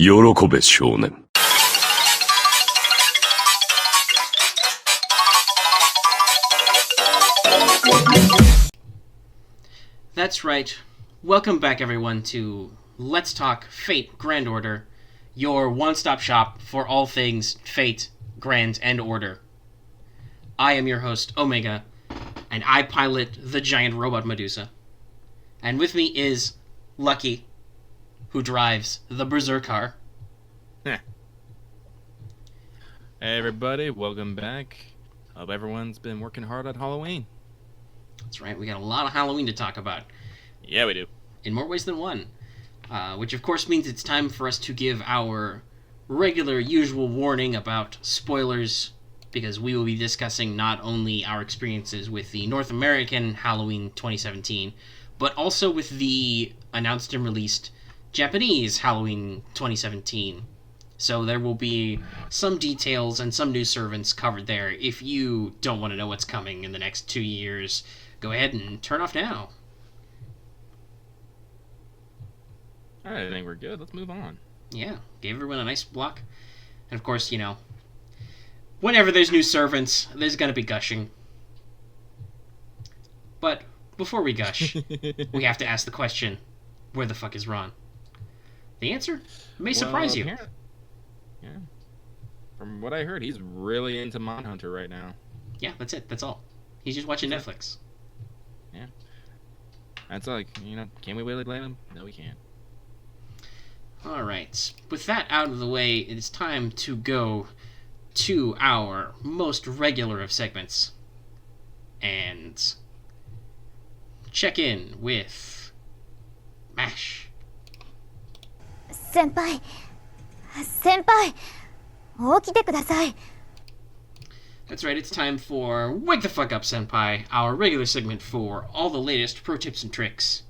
喜べ少年。 That's right. Welcome back, everyone, to Let's Talk Fate Grand Order, your one-stop shop for all things Fate, Grand, and Order. I am your host, Omega, and I pilot the giant robot Medusa. And with me is Lucky, who drives the Berserker. Hey everybody, welcome back. Hope everyone's been working hard on Halloween. That's right, we got a lot of Halloween to talk about. Yeah, we do. In more ways than one. Which of course means it's time for us to give our regular, usual warning about spoilers, because we will be discussing not only our experiences with the North American Halloween 2017, but also with the announced and released Japanese Halloween 2017. So there will be some details and some new servants covered there. If you don't want to know what's coming in the next 2 years, go ahead and turn off now. Alright, I think we're good. Let's move on. Yeah, gave everyone a nice block. And of course, you know, whenever there's new servants, there's gonna be gushing. But before we gush, we have to ask the question, where the fuck is Ron? The answer may surprise you. Yeah. From what I heard, he's really into Mindhunter right now. Yeah, that's it. That's all. He's just watching Netflix. Yeah. That's like, can we really blame him? No, we can't. Alright, with that out of the way, it is time to go to our most regular of segments and check in with MASH. 先輩起きてください That's right, it's time for Wake the Fuck Up, Senpai, our regular segment for all the latest pro tips and tricks.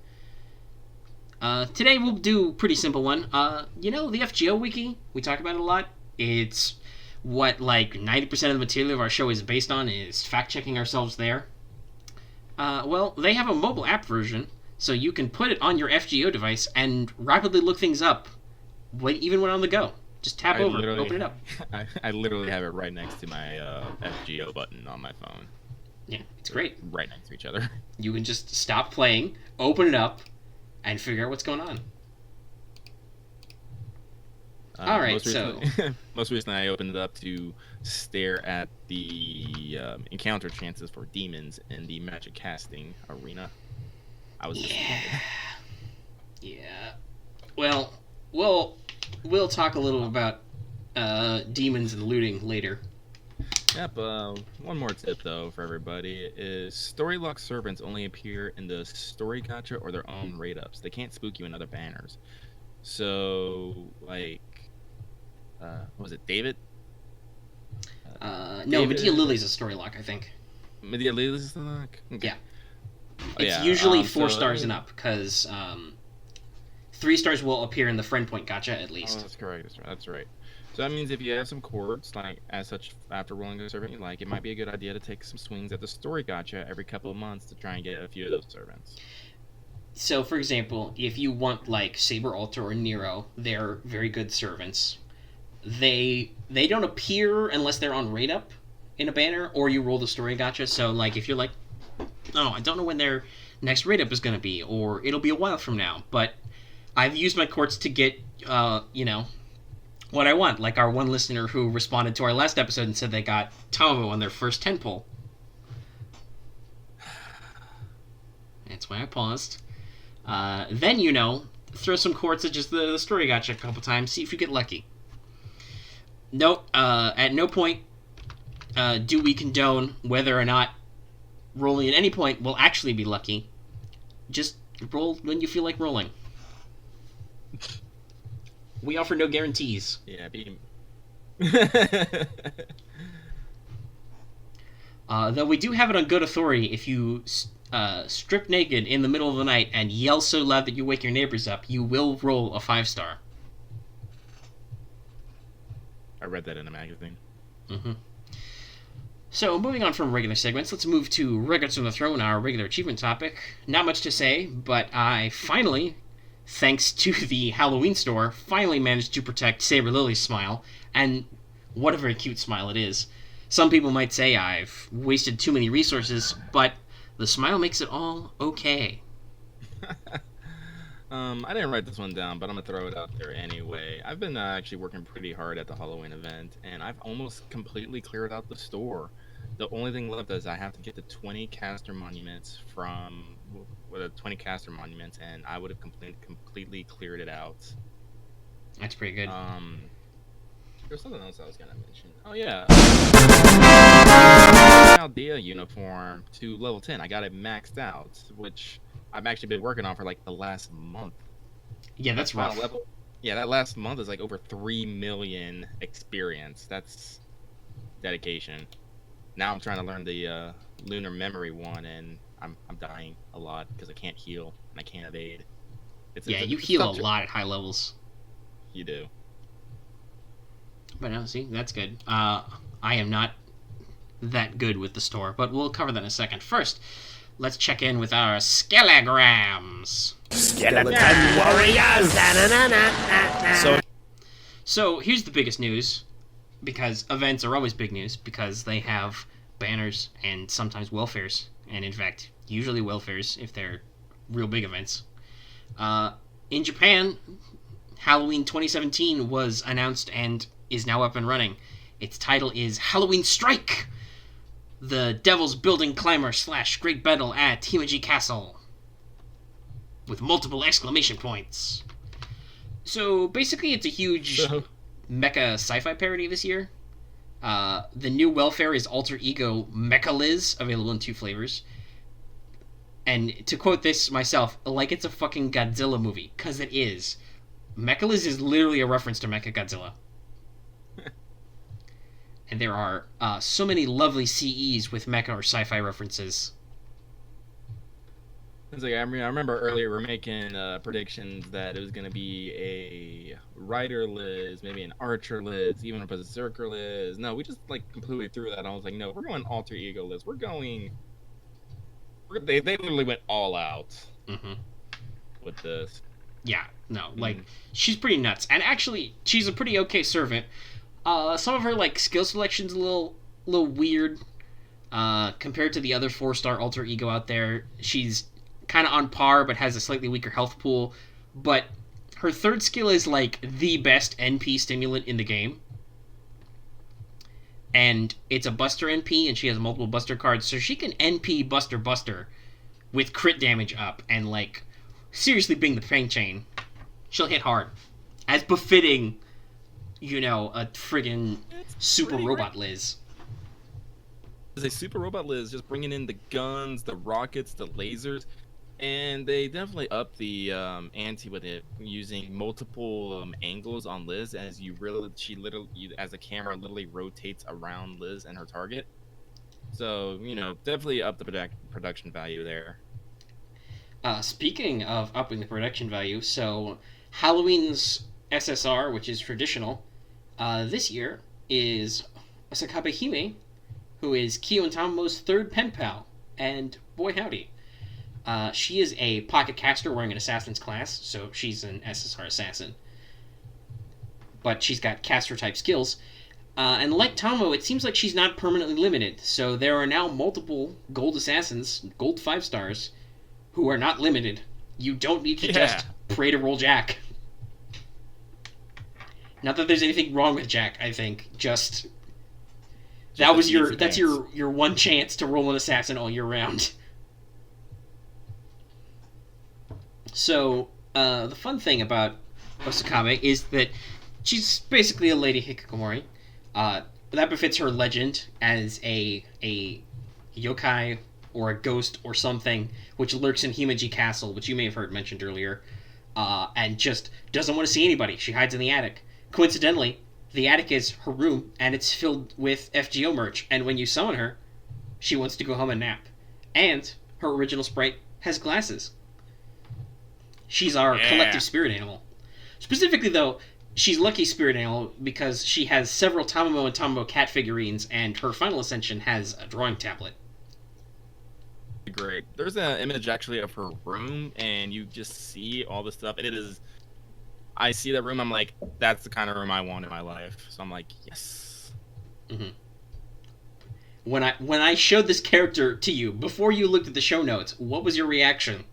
Today we'll do a pretty simple one. The FGO wiki, we talk about it a lot. It's what, 90% of the material of our show is based on, is fact-checking ourselves there. Well, they have a mobile app version, so you can put it on your FGO device and rapidly look things up, even when on the go. Just tap over, open it up. I literally have it right next to my FGO button on my phone. Yeah, it's great. Right next to each other. You can just stop playing, open it up, and figure out what's going on. Alright, most recently I opened it up to stare at the encounter chances for demons in the magic casting arena. I was disappointed. Yeah. Well, we'll talk a little about demons and looting later. Yep, one more tip, though, for everybody, is story lock servants only appear in the story gacha or their own raid-ups. They can't spook you in other banners. So, what was it, David? No, Medea Lily's a story lock, I think. Medea Lily's a story lock? Okay. Yeah. It's usually 4 stars and up, because 3 stars will appear in the friend point gacha, at least. Oh, that's correct. That's right. So that means if you have some chords, as such, after rolling a servant you like, it might be a good idea to take some swings at the story gacha every couple of months to try and get a few of those servants. So, for example, if you want, Saber Alter or Nero, they're very good servants. They don't appear unless they're on raid up in a banner, or you roll the story gacha. So, if you're I don't know when their next raid up is going to be, or it'll be a while from now, but I've used my courts to get, what I want, like our one listener who responded to our last episode and said they got Tamo on their first 10 pull. That's why I paused. Then, throw some quartz at just the story gacha a couple times, see if you get lucky. At no point do we condone whether or not rolling at any point will actually be lucky. Just roll when you feel like rolling. We offer no guarantees. Yeah, though we do have it on good authority, if you strip naked in the middle of the night and yell so loud that you wake your neighbors up, you will roll a 5-star. I read that in a magazine. Mm-hmm. So, moving on from regular segments, let's move to Records from the Throne, our regular achievement topic. Not much to say, but I finally thanks to the Halloween store, finally managed to protect Saber Lily's smile, and what a very cute smile it is. Some people might say I've wasted too many resources, but the smile makes it all okay. I didn't write this one down, but I'm gonna throw it out there anyway. I've been actually working pretty hard at the Halloween event, and I've almost completely cleared out the store. The only thing left is I have to get the 20 caster monuments and I would have completely cleared it out. That's pretty good. There's something else I was gonna mention. Oh yeah, Aldea uniform to level 10. I got it maxed out, which I've actually been working on for like the last month. Yeah, that's rough. Level, yeah, that last month is like over 3 million experience. That's dedication. Now I'm trying to learn the lunar memory one, and I'm dying a lot because I can't heal and I can't evade. You heal a lot at high levels. You do. But no, see, that's good. I am not that good with the store, but we'll cover that in a second. First, let's check in with our Skelograms. Skeleton warriors! So here's the biggest news, because events are always big news, because they have banners and sometimes welfares, and in fact, usually welfares if they're real big events. In Japan, Halloween 2017 was announced and is now up and running. Its title is Halloween Strike! The Devil's Building Climber / Great Battle at Himeji Castle. With multiple exclamation points. So basically it's a huge mecha sci-fi parody this year. The new welfare is Alter Ego Mecha Liz, available in 2 flavors. And to quote this myself, like it's a fucking Godzilla movie, because it is. Mecha Liz is literally a reference to Mecha Godzilla. And there are so many lovely CEs with mecha or sci-fi references. It's like I remember earlier we're making predictions that it was going to be a Rider Liz, maybe an Archer Liz, even a Berserker Liz. No, we just like completely threw that. I was like, no, we're going Alter Ego Liz. They literally went all out with this. Yeah, no, like she's pretty nuts, and actually she's a pretty okay servant. Some of her like skill selection's a little weird compared to the other 4-star Alter Ego out there. She's kind of on par, but has a slightly weaker health pool. But her 3rd skill is like the best NP stimulant in the game, and it's a Buster NP, and she has multiple Buster cards, so she can NP Buster with crit damage up, and like seriously bing the pain chain. She'll hit hard, as befitting, you know, a friggin' super robot Liz. It's a super robot Liz, just bringing in the guns, the rockets, the lasers, and they definitely up the ante with it, using multiple angles on Liz as as the camera literally rotates around Liz and her target. So definitely up the production value there. Speaking of upping the production value, so Halloween's SSR, which is traditional, this year is Asakabe Hime, who is Kyo and Tamomo's 3rd pen pal, and boy howdy. She is a pocket caster wearing an assassin's class, so she's an SSR assassin. But she's got caster type skills. And like Tomo, it seems like she's not permanently limited, so there are now multiple gold assassins, gold 5 stars, who are not limited. You don't need to just pray to roll Jack. Not that there's anything wrong with Jack, I think. That's your one chance to roll an assassin all year round. So, the fun thing about Asakabe is that she's basically a Lady Hikikomori. That befits her legend as a yokai or a ghost or something which lurks in Himeji Castle, which you may have heard mentioned earlier, and just doesn't want to see anybody. She hides in the attic. Coincidentally, the attic is her room, and it's filled with FGO merch, and when you summon her, she wants to go home and nap. And her original sprite has glasses. She's our collective spirit animal. Specifically, though, she's Lucky Spirit Animal because she has several Tamomo and Tamomo cat figurines, and her final ascension has a drawing tablet. great. There's an image actually of her room, and you just see all this stuff. And it is. I see that room. I'm like, that's the kind of room I want in my life. So I'm like, yes. Mm-hmm. When I showed this character to you before you looked at the show notes, what was your reaction?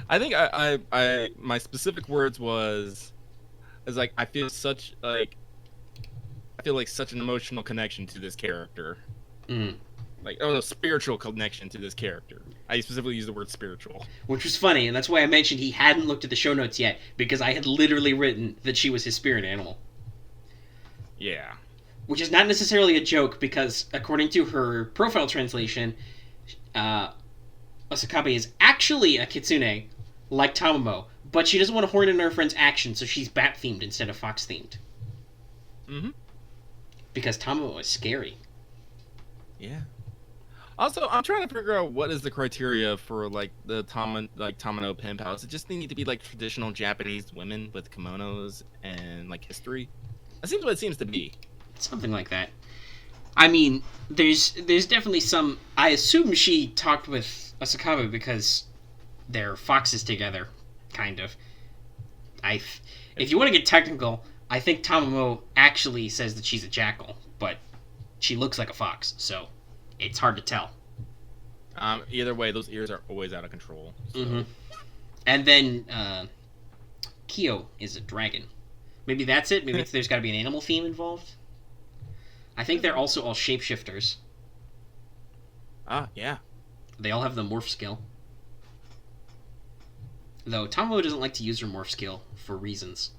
I think I my specific words was like I feel like such an emotional connection to this character. Mm. Like, oh, a spiritual connection to this character. I specifically used the word spiritual. Which was funny, and that's why I mentioned he hadn't looked at the show notes yet, because I had literally written that she was his spirit animal. Yeah. Which is not necessarily a joke, because according to her profile translation, Asakabe is actually a kitsune, like Tamamo, but she doesn't want to horn in her friend's action, so she's bat-themed instead of fox-themed. Mm-hmm. Because Tamamo is scary. Yeah. Also, I'm trying to figure out what is the criteria for like the Tamano pen pals. It just need to be like traditional Japanese women with kimonos and like history. That seems what it seems to be. Something like that. I mean, there's definitely some. I assume she talked with Asakabe because they're foxes together, kind of. If you want to get technical, I think Tamamo actually says that she's a jackal, but she looks like a fox, so it's hard to tell. Either way, those ears are always out of control. So. Mm-hmm. And then Kyo is a dragon. Maybe that's it. Maybe there's got to be an animal theme involved. I think they're also all shapeshifters. Ah, yeah. They all have the morph skill. Though Tamamo doesn't like to use her morph skill for reasons.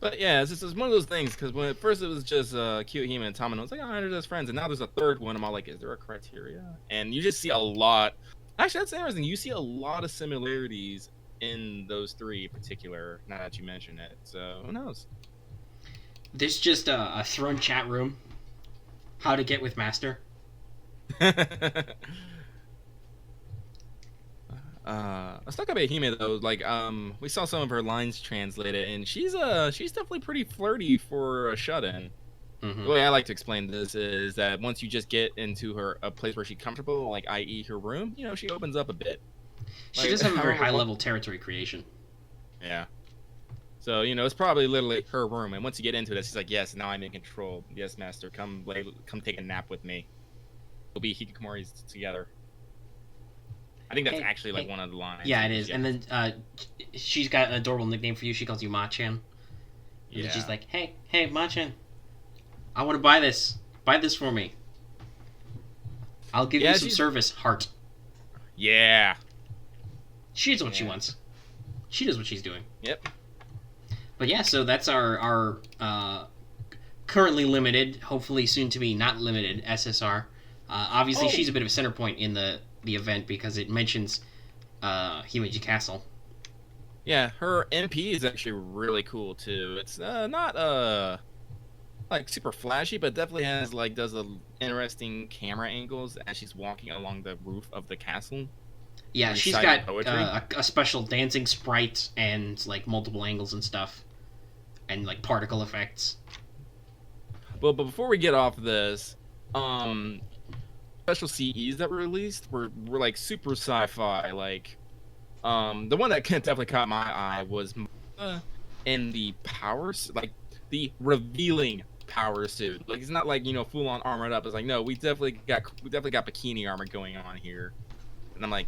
But yeah, it's one of those things, because when at first it was just Kiyohime and Tamano, it's like, oh, they're just friends, and now there's a third one. I'm all like, is there a criteria? And you just see a lot. Actually, that's interesting. You see a lot of similarities in those three in particular, now that you mention it. So, who knows? There's just a throne chat room. How to get with Master. Asakabe Hime though, like we saw some of her lines translated, and she's definitely pretty flirty for a shut-in. Mm-hmm. The way I like to explain this is that once you just get into a place where she's comfortable, like i.e. her room, she opens up a bit. She does have a very high-level territory creation. Yeah. So, it's probably literally her room, and once you get into it, she's like, yes, now I'm in control. Yes, Master, come take a nap with me. We'll be hikikomoris together. I think that's actually like one of the lines. Yeah, it is. And then she's got an adorable nickname for you. She calls you Ma-chan. Yeah. And she's like, hey, Ma-chan, I want to buy this. Buy this for me. I'll give you some service, heart. Yeah. She knows what she wants. She knows what she's doing. Yep. But yeah, so that's our currently limited, hopefully soon to be not limited SSR. Obviously, she's a bit of a center point in the event because it mentions Himeji Castle. Yeah, her MP is actually really cool too. It's not like super flashy, but definitely does interesting camera angles as she's walking along the roof of the castle. Yeah, she's got a special dancing sprite and like multiple angles and stuff, and like particle effects. But before we get off of this, special CEs that were released were like super sci-fi. Like, the one that definitely caught my eye was in the powers, like the revealing power suit. Like, it's not like full on armored up. It's like, no, we definitely got bikini armor going on here. And I'm like,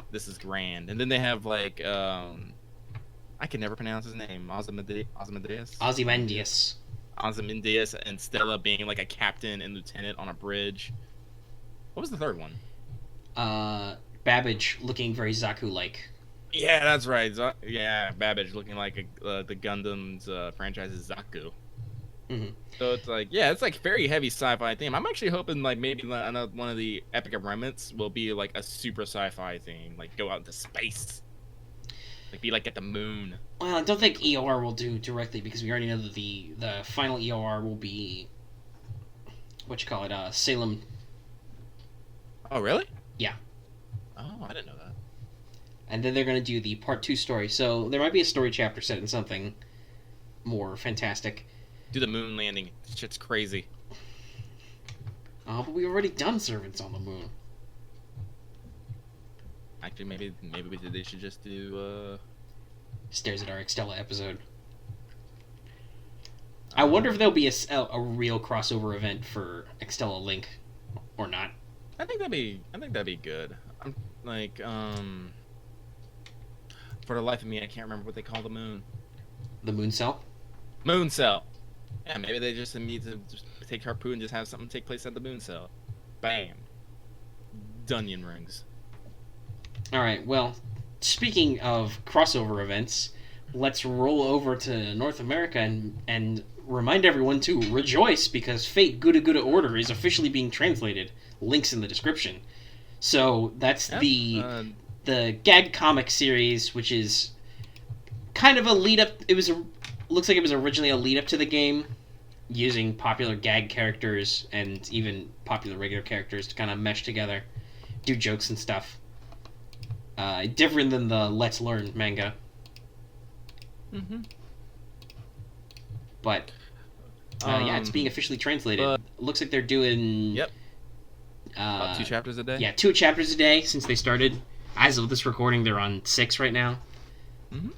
this is grand. And then they have like I can never pronounce his name. Ozymandias and Stella being like a captain and lieutenant on a bridge. What was the third one? Babbage looking very Zaku-like. Yeah, that's right. Babbage looking like the Gundam's franchise's Zaku. Mm-hmm. So it's like, it's like very heavy sci-fi theme. I'm actually hoping like maybe one of the Epic of Remnants will be like a super sci-fi theme, like go out into space, like be like at the moon. Well, I don't think EOR will do directly because we already know that the final EOR will be Salem. Oh, really? Yeah. Oh, I didn't know that. And then they're going to do the part 2 story, so there might be a story chapter set in something more fantastic. Do the moon landing. Shit's crazy. Oh, but we've already done servants on the moon. Actually, maybe they should just do. Stares at our Extella episode. I wonder if there'll be a real crossover event for Extella Link, or not. I think that'd be good. I'm like for the life of me, I can't remember what they call the moon. The Moon Cell. Moon cell. Yeah, maybe they just need to just take Harpoon and just have something take place at the moon cell. Bam. Dunyan rings. All right. Well, speaking of crossover events, let's roll over to North America and remind everyone to rejoice because Fate Gura Gura Order is officially being translated. Links in the description. So that's the gag comic series, which is kind of a lead up. Looks like it was originally a lead up to the game, using popular gag characters and even popular regular characters to kind of mesh together, do jokes and stuff. Different than the Let's Learn manga. Mm-hmm. But yeah, it's being officially translated. Looks like they're doing about 2 chapters a day. Yeah, 2 chapters a day since they started. As of this recording, they're on 6 right now. Mm-hmm.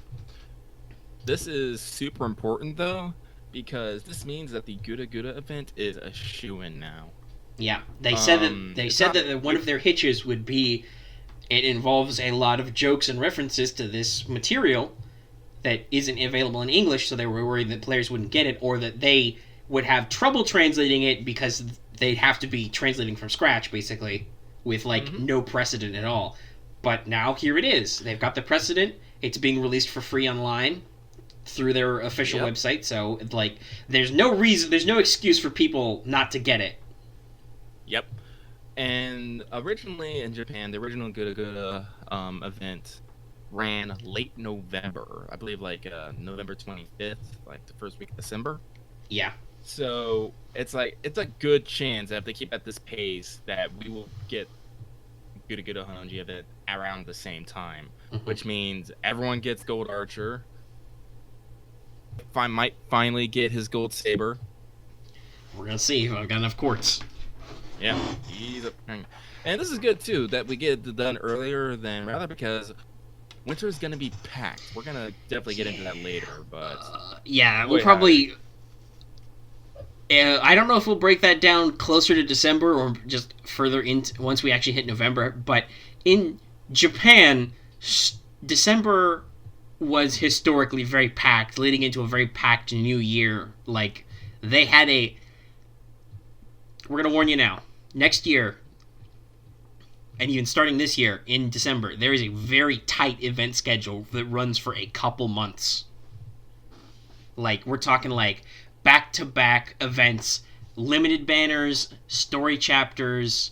This is super important though, because this means that the Gura Gura event is a shoo-in now. Yeah, they said that one of their hitches would be it involves a lot of jokes and references to this material that isn't available in English, so they were worried that players wouldn't get it, or that they would have trouble translating it because they'd have to be translating from scratch, basically, with, no precedent at all. But now, here it is. They've got the precedent. It's being released for free online through their official website, so, there's no excuse for people not to get it. Yep. And originally in Japan, the original Gura Gura event ran late November. I believe November 25th, the first week of December. Yeah. So it's a good chance that if they keep at this pace that we will get Gura Gura Honji event around the same time, which means everyone gets Gold Archer. Might finally get his Gold Saber. We're gonna see if I've got enough quartz. Yeah, and this is good too that we get it done earlier than rather because winter is gonna be packed. We're gonna definitely get into that later, but we'll probably. I don't know if we'll break that down closer to December or just further into once we actually hit November. But in Japan, December was historically very packed, leading into a very packed New Year. They had we're gonna warn you now. Next year, and even starting this year in December, there is a very tight event schedule that runs for a couple months. We're talking back-to-back events, limited banners, story chapters,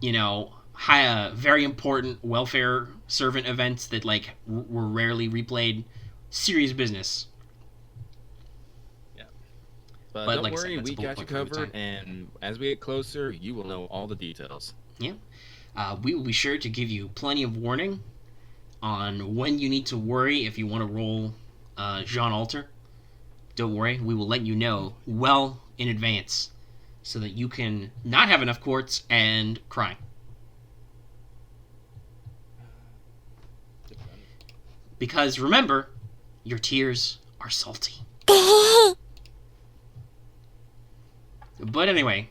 very important welfare servant events that were rarely replayed. Serious business. But don't worry, we got you covered, and as we get closer, you will know all the details. Yeah. We will be sure to give you plenty of warning on when you need to worry if you want to roll Jean Alter. Don't worry, we will let you know well in advance so that you can not have enough quartz and cry. Because remember, your tears are salty. But anyway,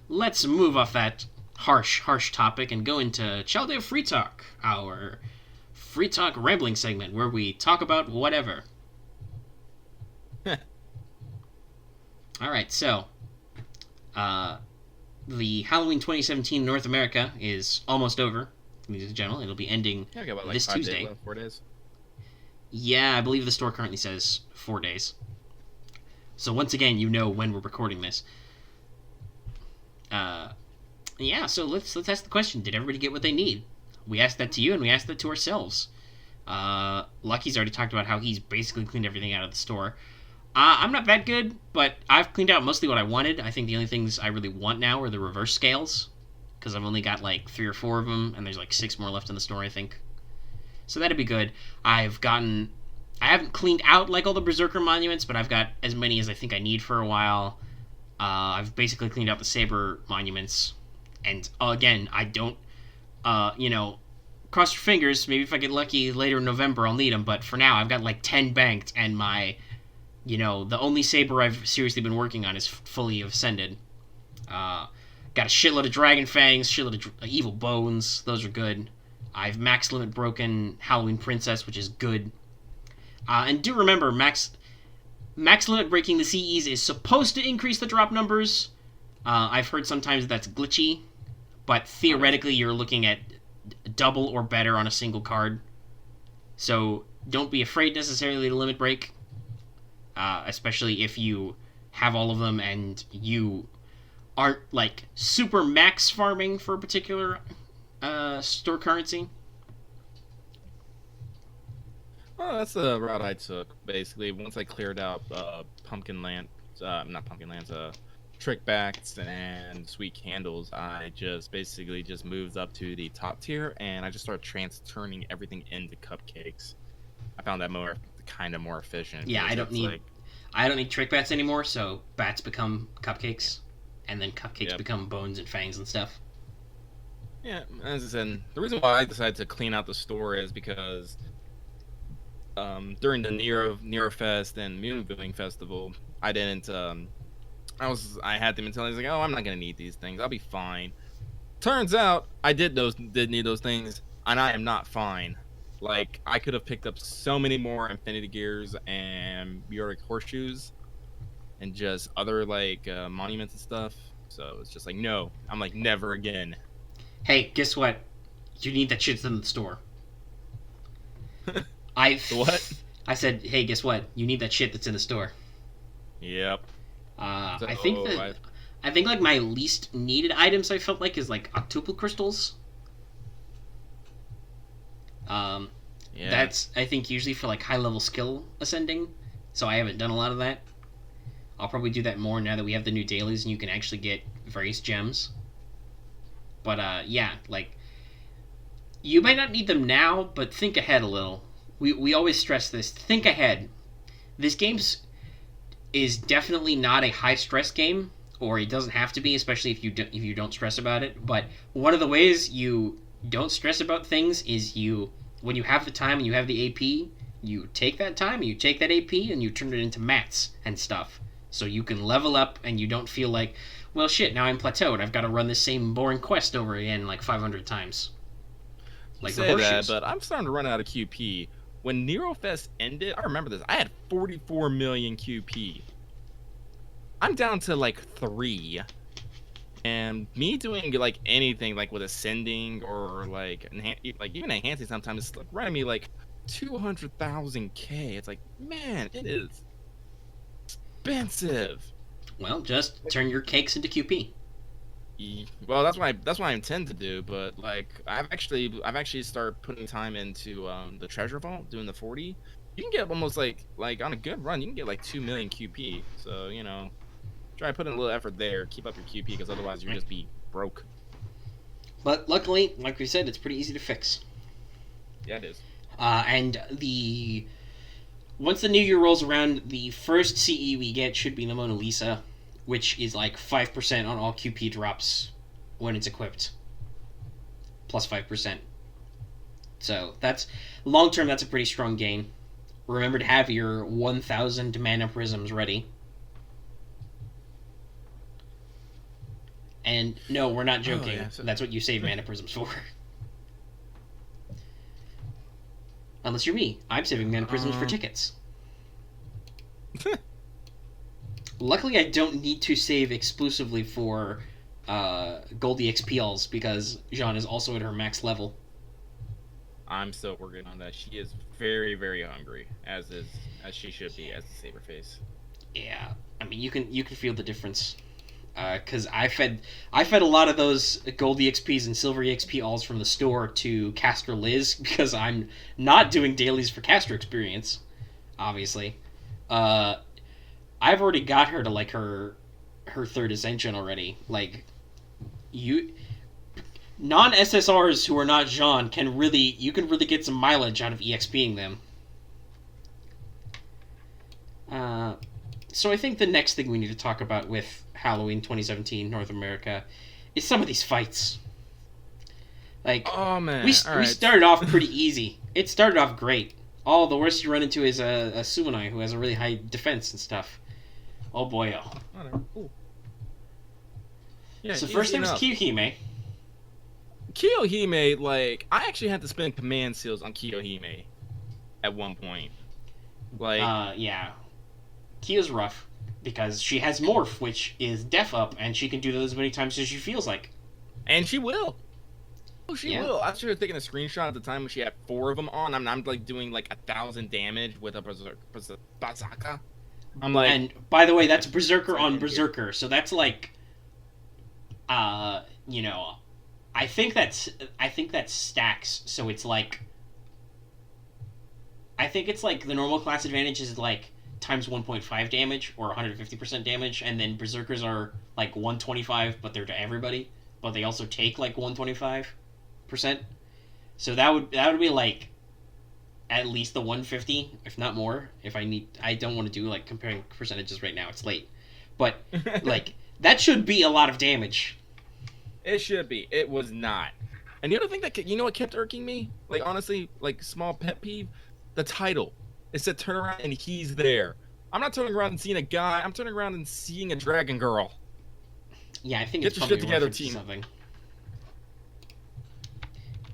let's move off that harsh topic and go into Chaldea Free Talk, our Free Talk rambling segment where we talk about whatever. Alright, so, the Halloween 2017 North America is almost over, ladies and gentlemen. It'll be ending this Tuesday. 4 days? Yeah, I believe the store currently says 4 days. So once again, you know when we're recording this. Yeah, so let's ask the question, did everybody get what they need? We asked that to you, and we asked that to ourselves. Lucky's already talked about how he's basically cleaned everything out of the store. I'm not that good, but I've cleaned out mostly what I wanted. I think the only things I really want now are the reverse scales, because I've only got 3 or 4 of them, and there's 6 more left in the store, I think. So that'd be good. I've gotten I haven't cleaned out like all the Berserker monuments, but I've got as many as I think I need for a while. I've basically cleaned out the Saber monuments, and again, I don't, cross your fingers. Maybe if I get lucky later in November, I'll need them. But for now, I've got like 10 banked, and my, the only Saber I've seriously been working on is fully ascended. Got a shitload of Dragon Fangs, shitload of Evil Bones. Those are good. I've max limit broken Halloween Princess, which is good. And do remember, max limit breaking the CEs is supposed to increase the drop numbers. I've heard sometimes that's glitchy, but theoretically you're looking at double or better on a single card. So don't be afraid necessarily to limit break, especially if you have all of them and you aren't like super max farming for a particular store currency. Well, that's the route I took, basically. Once I cleared out Pumpkin Lands, Trickbacks and Sweet Candles, I just basically just moved up to the top tier, and I just started turning everything into cupcakes. I found that more efficient. Yeah, I don't need Trickbats anymore, so bats become cupcakes, and then cupcakes become bones and fangs and stuff. Yeah, as I said, the reason why I decided to clean out the store is because during the Nero Fest and Moon Viewing Festival, I didn't. I had the mentality like, oh, I'm not gonna need these things. I'll be fine. Turns out I did need those things, and I am not fine. Like, I could have picked up so many more Infinity Gears and Bjork Horseshoes, and just other monuments and stuff. So it's just like, no, I'm like, never again. Hey, guess what? You need that shit in the store. What? I said, hey, guess what? You need that shit that's in the store. Yep. I think like my least needed items I felt like is like octuple crystals. That's I think usually for like high level skill ascending. So I haven't done a lot of that. I'll probably do that more now that we have the new dailies and you can actually get various gems. But like you might not need them now, but think ahead a little. We always stress this. Think ahead. This game's is definitely not a high stress game, or it doesn't have to be, especially if you don't stress about it. But one of the ways you don't stress about things is when you have the time and you have the AP, you take that time, you take that AP, and you turn it into mats and stuff, so you can level up and you don't feel like, well, shit, now I'm plateaued. I've got to run the same boring quest over again like 500 times. Like say that, but I'm starting to run out of QP. When Nero Fest ended, I remember this. I had 44 million QP. I'm down to like 3, and me doing like anything like with ascending or like even enhancing sometimes it's like running me like 200,000 K. It's like, man, it is expensive. Well, just turn your cakes into QP. Well, that's what I intend to do. But like, I've actually started putting time into the treasure vault, doing the 40. You can get almost like on a good run, you can get like 2 million QP. So try to put in a little effort there, keep up your QP, because otherwise you'll just be broke. But luckily, like we said, it's pretty easy to fix. Yeah, it is. And once the new year rolls around, the first CE we get should be the Mona Lisa, which is like 5% on all QP drops when it's equipped. Plus 5%. So that's long term, that's a pretty strong gain. Remember to have your 1,000 mana prisms ready. And no, we're not joking. Oh, yeah, so... That's what you save mana prisms for. Unless you're me. I'm saving mana prisms for tickets. Luckily, I don't need to save exclusively for Goldie XPLs because Jean is also at her max level. I'm still working on that. She is very, very hungry, as she should be, as the Saberface. Yeah, I mean you can feel the difference. Because I fed a lot of those Goldie XPs and Silver XP alls from the store to Caster Liz because I'm not doing dailies for Caster Experience, obviously. I've already got her to like her third ascension already. Like non-SSRs who are not Jean can really get some mileage out of EXPing them. So I think the next thing we need to talk about with Halloween 2017 North America is some of these fights. Like, Oh man, we all right. started off pretty easy. It started off great. All the worst you run into is a Sumanai who has a really high defense and stuff. Oh boy, oh. Whatever. Ooh. Yeah, So first there was enough. Kiyohime. Kiyohime, like, I actually had to spend command seals on Kiyohime at one point. Like, Yeah. Kiyo's rough because she has Morph, which is def up, and she can do those as many times as she feels like. and she will. Oh, she Yeah. will. I should have taken a screenshot at the time when she had 4 of them on. I'm like doing like 1,000 damage with a Bazaka. I'm like, And by the way, that's Berserker It's like on in here. Berserker, so that's like, you know, I think that's stacks. So it's like, I think it's like the normal class advantage is like times 1.5 damage or 150% damage, and then Berserkers are like 125, but they're to everybody, but they also take like 125%. So that would be like at least the 150, if not more. If I don't want to do like comparing percentages right now. It's late, but like that should be a lot of damage. it should be. It was not. And the other thing that you know what kept irking me, like honestly, like small pet peeve, the title. It said turn around and he's there. I'm not turning around and seeing a guy. I'm turning around and seeing a dragon girl. Yeah, I think Get it's your probably shit together, reference to team. something.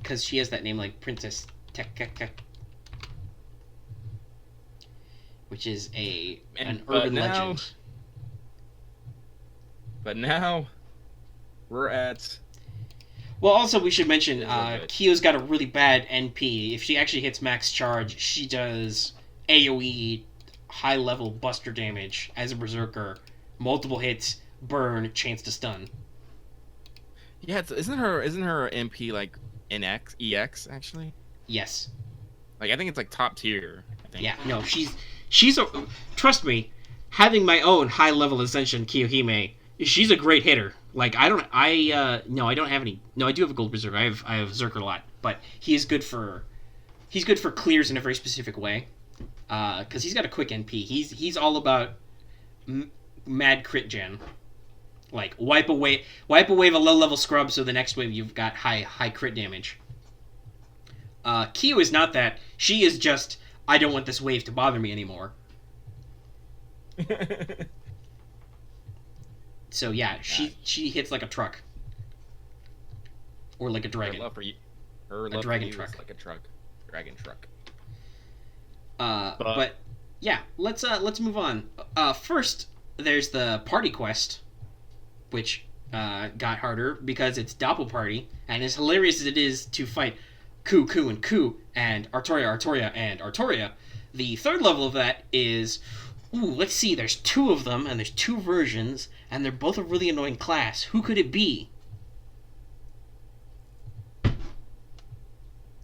Because she has that name like Princess Tekeka, which is an But urban now- legend. But now, we're at. Well, also we should mention It's a bit. Kiyo's got a really bad NP. If she actually hits max charge, she does AoE high level buster damage as a berserker, multiple hits, burn, chance to stun. Yeah, isn't her MP like NX EX actually? Yes. Like I think it's like top tier. I think. Yeah. No, she's a trust me, having my own high level ascension Kiyohime, she's a great hitter. Like I don't have any. No, I do have a gold berserker. I have Zerker a lot, but he's good for clears in a very specific way. Because he's got a quick NP. He's all about mad crit gen. Like wipe a wave a low level scrub, so the next wave you've got high crit damage. Kiyo is not that. She is just, I don't want this wave to bother me anymore. So yeah, she hits like a truck. Or like a Her dragon. love for you. Her love dragon for you truck. is like a truck. Dragon truck. But yeah, let's move on. First, there's the party quest, which got harder because it's Doppel Party, and as hilarious as it is to fight Ku, and Ku, and Artoria, and Artoria, the third level of that is, let's see, there's 2 of them, and there's 2 versions, and they're both a really annoying class. Who could it be?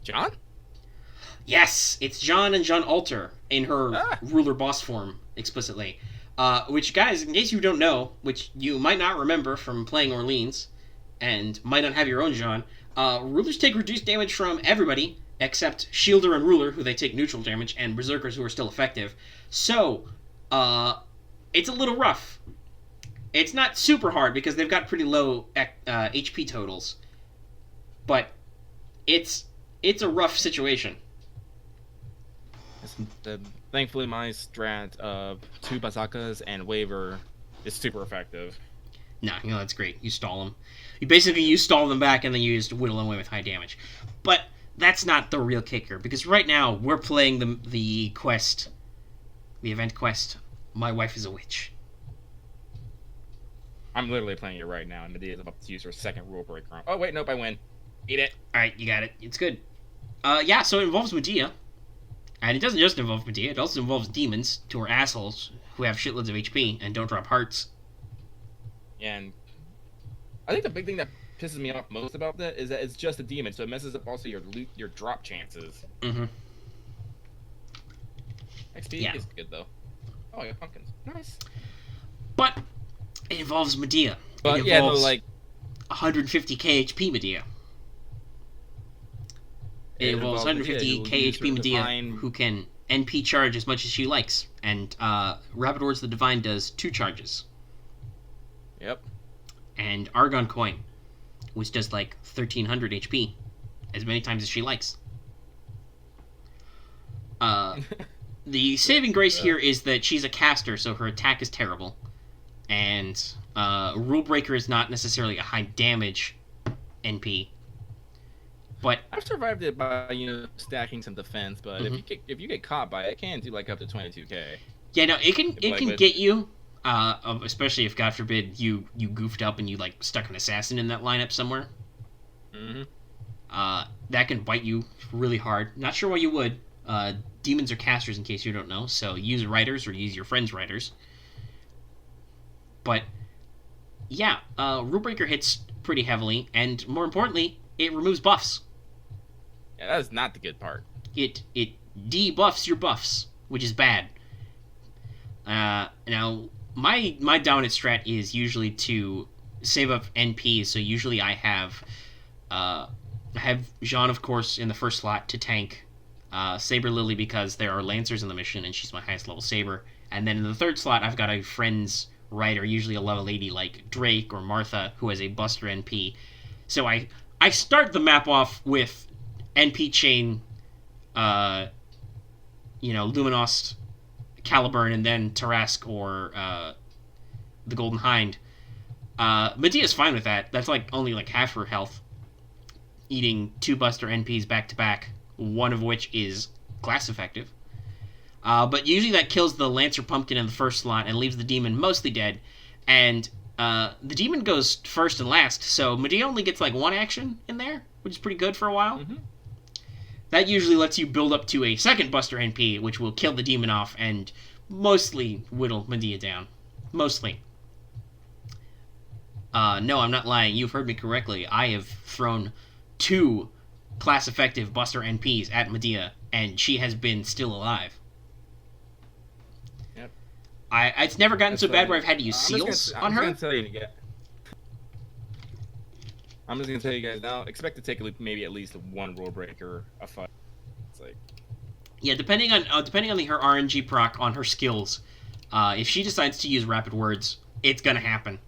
John? Yes, it's John and John Alter in her Ah. ruler boss form, explicitly. Which, guys, in case you don't know, which you might not remember from playing Orleans, and might not have your own John, rulers take reduced damage from everybody, except Shielder and Ruler, who they take neutral damage, and Berserkers, who are still effective. So, it's a little rough. It's not super hard, because they've got pretty low HP totals. But, it's a rough situation. Thankfully, my strat of 2 Bazakas and Waver is super effective. No, that's great. You stall them. You stall them back, and then you just whittle them away with high damage. But that's not the real kicker, because right now we're playing the quest, the event quest. My wife is a witch. I'm literally playing it right now, and Medea is about to use her second rule breaker. Oh wait, nope, I win. Eat it. All right, you got it. It's good. Yeah. So it involves Medea, and it doesn't just involve Medea. It also involves demons, who are assholes who have shitloads of HP and don't drop hearts. And I think the big thing that pisses me off most about that is that it's just a demon, so it messes up also your loot, your drop chances. Mm-hmm. XP Yeah. is good though. Oh, I got pumpkins. Nice. But it involves Medea. But it yeah, no, involves like 150 KHP Medea. It involves 150 KHP Medea, who can NP charge as much as she likes, and Rapid Words the Divine does 2 charges. Yep. And Argon Coin, which does like 1300 HP, as many times as she likes. The saving grace here is that she's a caster, so her attack is terrible. And Rule Breaker is not necessarily a high damage NP. But I've survived it by stacking some defense, but if you get caught by it, it can do like up to 22k. yeah, no, it can Like, get you, especially if God forbid you goofed up and you like stuck an assassin in that lineup somewhere. Mm-hmm. That can bite you really hard. Not sure why you would. Demons are casters, in case you don't know, so use writers or use your friends' writers. But yeah, Rule Breaker hits pretty heavily, and more importantly, it removes buffs. Yeah, that's not the good part. It debuffs your buffs, which is bad. Now my dominant strat is usually to save up NP, so usually I have Jean, of course, in the first slot to tank, Saber Lily because there are Lancers in the mission and she's my highest level Saber, and then in the third slot I've got a friend's writer, usually a level 80 like Drake or Martha, who has a Buster NP. So I start the map off with NP Chain, Luminost, Caliburn, and then Tarask or the Golden Hind. Medea's fine with that. That's like only like half her health. Eating 2 Buster NPs back to back, one of which is class effective. But usually that kills the Lancer Pumpkin in the first slot and leaves the Demon mostly dead. And the Demon goes first and last, so Medea only gets like 1 action in there, which is pretty good for a while. Mm-hmm. That usually lets you build up to a second Buster NP, which will kill the Demon off and mostly whittle Medea down. Mostly. No, I'm not lying. You've heard me correctly. I have thrown 2 class-effective Buster NPs at Medea, and she has been still alive. Yep. It's never gotten That's so bad funny. where I've had to use seals on her. I'm just gonna tell you guys now. Expect to take maybe at least 1 Rule Breaker a fight. It's like, Yeah, depending on her RNG proc on her skills, if she decides to use Rapid Words, it's gonna happen.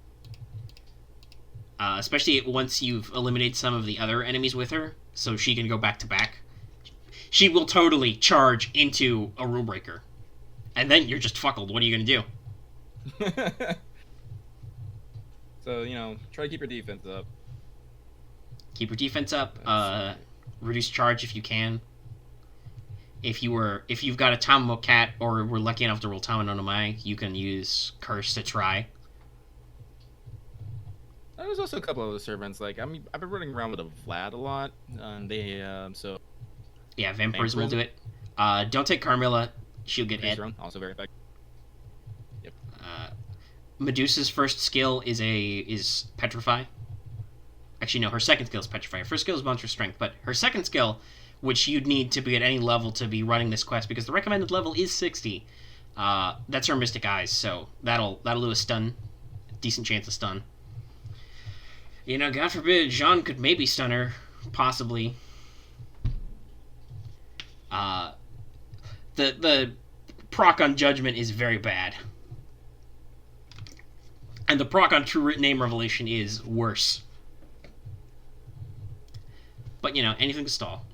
Especially once you've eliminated some of the other enemies with her, so she can go back to back. She will totally charge into a Rule Breaker. And then you're just fuckled. What are you going to do? so try to keep your defense up. Keep your defense up. Reduce charge if you can. If you've got a Tamamo Cat, or were lucky enough to roll Tamamo no Mai, you can use Curse to try. There's also a couple of other servants. Like I've been running around with a Vlad a lot. Yeah, Vampirism will do it. Don't take Carmilla. She'll get hit. Also very effective. Yep. Medusa's first skill is Petrify. Actually, no, her second skill is Petrify. Her first skill is Monster Strength, but her second skill, which you'd need to be at any level to be running this quest, because the recommended level is 60. That's her Mystic Eyes, so that'll do a stun. Decent chance of stun. God forbid, Jean could maybe stun her. Possibly. The proc on Judgment is very bad. And the proc on True Name Revelation is worse. But, anything to stall.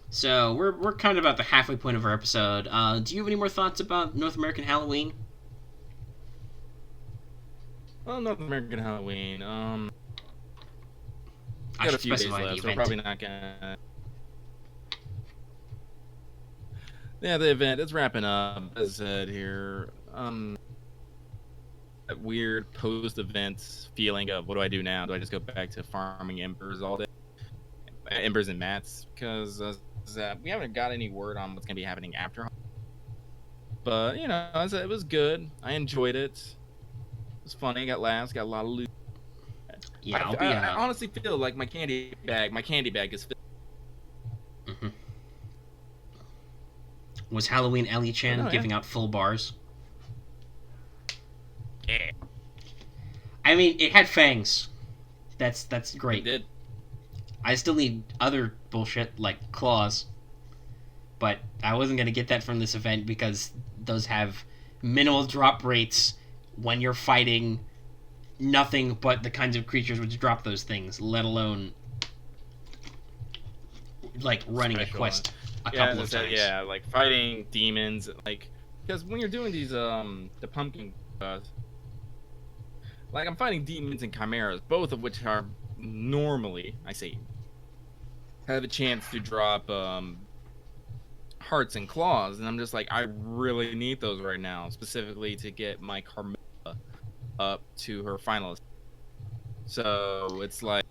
So, we're kind of at the halfway point of our episode. Do you have any more thoughts about North American Halloween? Well, North American Halloween. I Got a should few days specify the left, so we're event. probably not gonna. Yeah, the event is wrapping up. As I said here, that weird post-event feeling of what do I do now? Do I just go back to farming embers all day, embers and mats? Because we haven't got any word on what's gonna be happening after. But it was good. I enjoyed it. It was funny. Got laughs. Got a lot of loot. Yeah, I honestly feel like my candy bag is filled. Mm-hmm. Was Halloween Ellie-chan yeah. giving out full bars? Yeah. I mean, it had fangs. That's It great. did. I still need other bullshit like claws. but I wasn't going to get that from this event because those have minimal drop rates when you're fighting nothing but the kinds of creatures which drop those things, let alone like running a quest a couple of times. Yeah, like fighting demons, like because when you're doing these the pumpkin like I'm fighting demons and chimeras, both of which are normally, I say, have a chance to drop hearts and claws, and I'm just like, I really need those right now, specifically to get my Carmilla up to her finalist. So it's like,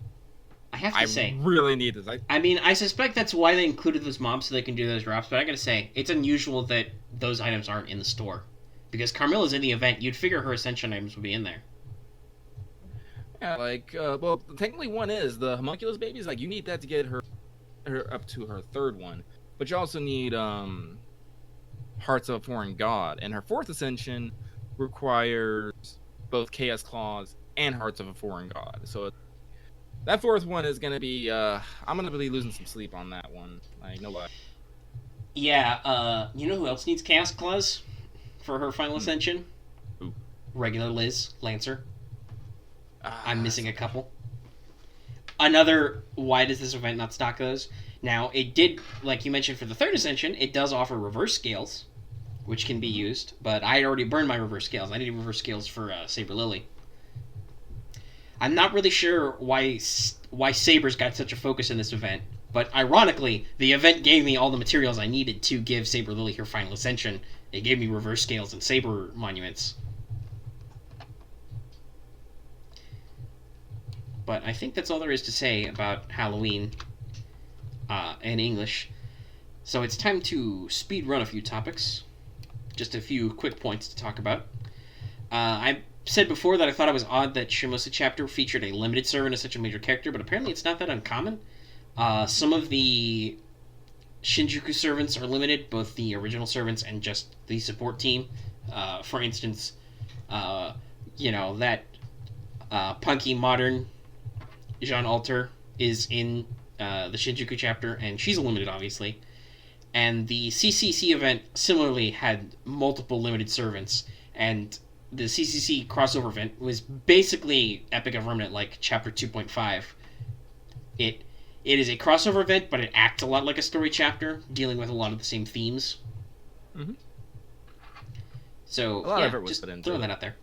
I have to say, really need this. I mean, I suspect that's why they included those mobs so they can do those drops, but I gotta say, it's unusual that those items aren't in the store. Because Carmilla's in the event, you'd figure her Ascension items would be in there. Yeah, like, well, technically one is the homunculus babies. Like, you need that to get her up to her third one, but you also need Hearts of a Foreign God, and her fourth ascension requires both Chaos Claws and Hearts of a Foreign God. So that fourth one is gonna be I'm gonna be losing some sleep on that one. Like, no lie. Yeah, you know who else needs Chaos Claws for her final ascension? Who? Regular Liz, Lancer. I'm missing a couple. Another, why does this event not stock those? Now, it did, like you mentioned, for the third ascension, it does offer reverse scales, which can be used, but I had already burned my reverse scales. I need reverse scales for Saber Lily. I'm not really sure why Saber's got such a focus in this event, but ironically, the event gave me all the materials I needed to give Saber Lily her final ascension. It gave me reverse scales and Saber monuments. But I think that's all there is to say about Halloween in English. So it's time to speed run a few topics. Just a few quick points to talk about. I said before that I thought it was odd that Shimosa Chapter featured a limited servant as such a major character, but apparently it's not that uncommon. Some of the Shinjuku servants are limited, both the original servants and just the support team. For instance, that punky modern Jean Alter is in the Shinjuku chapter, and she's limited, obviously. And the CCC event similarly had multiple limited servants, and the CCC crossover event was basically Epic of Remnant, like Chapter 2.5. It is a crossover event, but it acts a lot like a story chapter, dealing with a lot of the same themes. Mm-hmm. So, a lot yeah, of effort was just put into throwing it. that out there.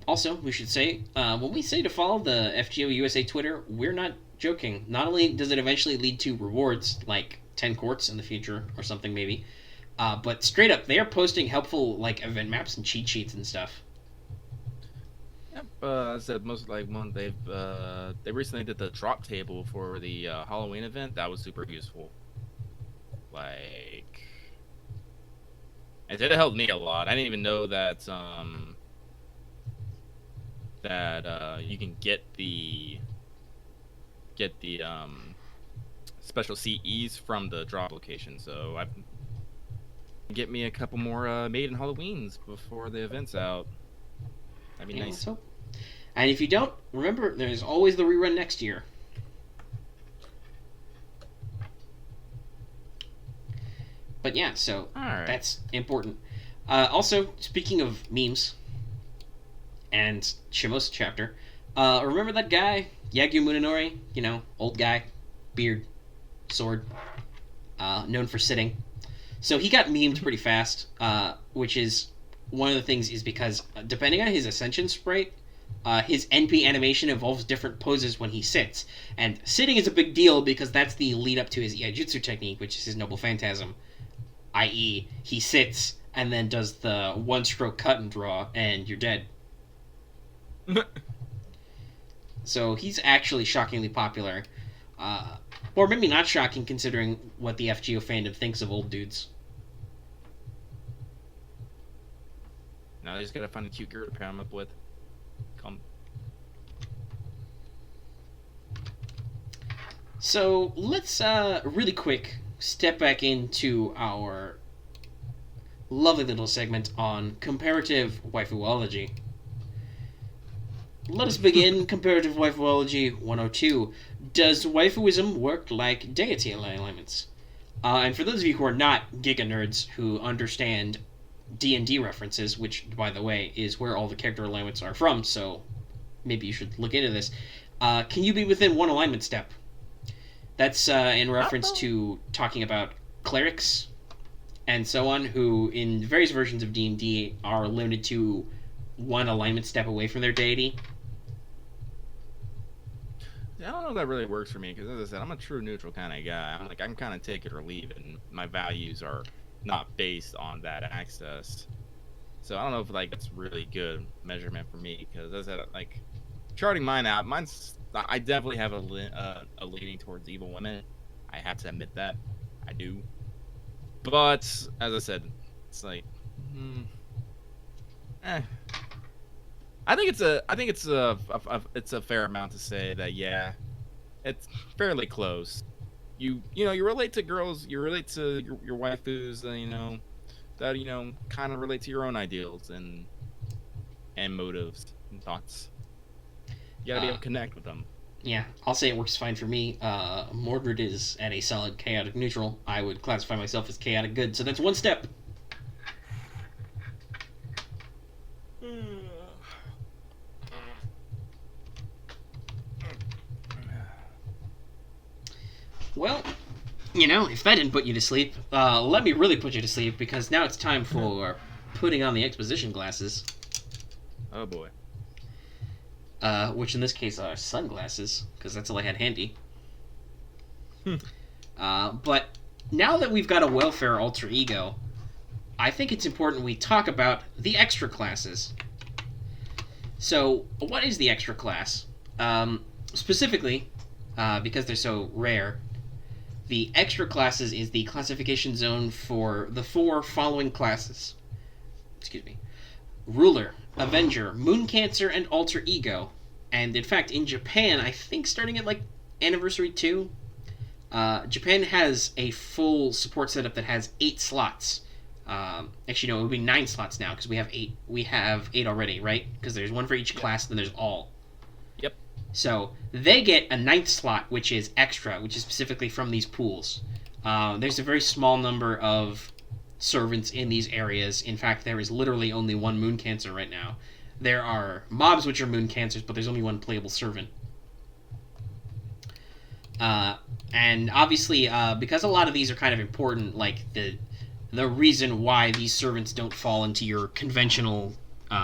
Also, we should say, when we say to follow the FGO USA Twitter, we're not joking. Not only does it eventually lead to rewards, like 10 quartz in the future, or something maybe, but straight up, they are posting helpful like event maps and cheat sheets and stuff. Yep, I said most like one they recently did the drop table for the Halloween event. That was super useful. Like, it did help me a lot. I didn't even know that you can get the special CEs from the drop location. So I get me a couple more Maiden Halloweens before the event's out. That'd be nice. Also. And if you don't, remember, there's always the rerun next year. But yeah, so that's important. Also, speaking of memes and Shimosa chapter, remember that guy, Yagyu Munenori? You know, old guy, beard, sword, known for sitting. So he got memed pretty fast, which is one of the things is because depending on his Ascension sprite, his NP animation involves different poses when he sits. And sitting is a big deal because that's the lead up to his Iaijutsu technique, which is his Noble Phantasm. I.e., he sits and then does the one-stroke cut and draw, and you're dead. So he's actually shockingly popular. Or maybe not shocking considering what the FGO fandom thinks of old dudes. Now they just gotta find a cute girl to pair him up with. Come. So let's really quick step back into our lovely little segment on comparative waifuology. let us begin Comparative Waifuology 102. Does waifuism work like deity alignments? And for those of you who are not Giga nerds who understand D&D references, which, by the way, is where all the character alignments are from, so maybe you should look into this. Can you be within one alignment step? That's in reference to talking about clerics and so on, who in various versions of D&D are limited to one alignment step away from their deity. I don't know if that really works for me because, as I said, I'm a true neutral kind of guy. I'm like, I can kind of take it or leave it, and my values are not based on that access. So I don't know if like it's really good measurement for me because, as I said, like charting mine out, I definitely have a leaning towards evil women. I have to admit that I do. But as I said, it's like, I think it's a fair amount to say that yeah, it's fairly close. You relate to girls, you relate to your waifus, that kind of relate to your own ideals and motives and thoughts. You gotta be able to connect with them. Yeah, I'll say it works fine for me. Mordred is at a solid chaotic neutral. I would classify myself as chaotic good, so that's one step. Well, if that didn't put you to sleep, let me really put you to sleep, because now it's time for putting on the exposition glasses. Oh boy. Which in this case are sunglasses, because that's all I had handy. But now that we've got a welfare alter ego, I think it's important we talk about the extra classes. So, what is the extra class? Specifically, because they're so rare, the extra classes is the classification zone for the 4 following classes. Excuse me. Ruler, Avenger, Mooncancer, and Alter Ego. And in fact, in Japan, I think starting at like Anniversary 2, Japan has a full support setup that has 8 slots. Actually, no, it would be 9 slots now, because we have 8. We have 8 already, right? Because there's one for each class, then there's all. Yep. So they get a 9th slot, which is extra, which is specifically from these pools. There's a very small number of servants in these areas. In fact, there is literally only one Mooncancer right now. There are mobs which are Mooncancers, but there's only one playable servant. And obviously, because a lot of these are kind of important, like the reason why these servants don't fall into your conventional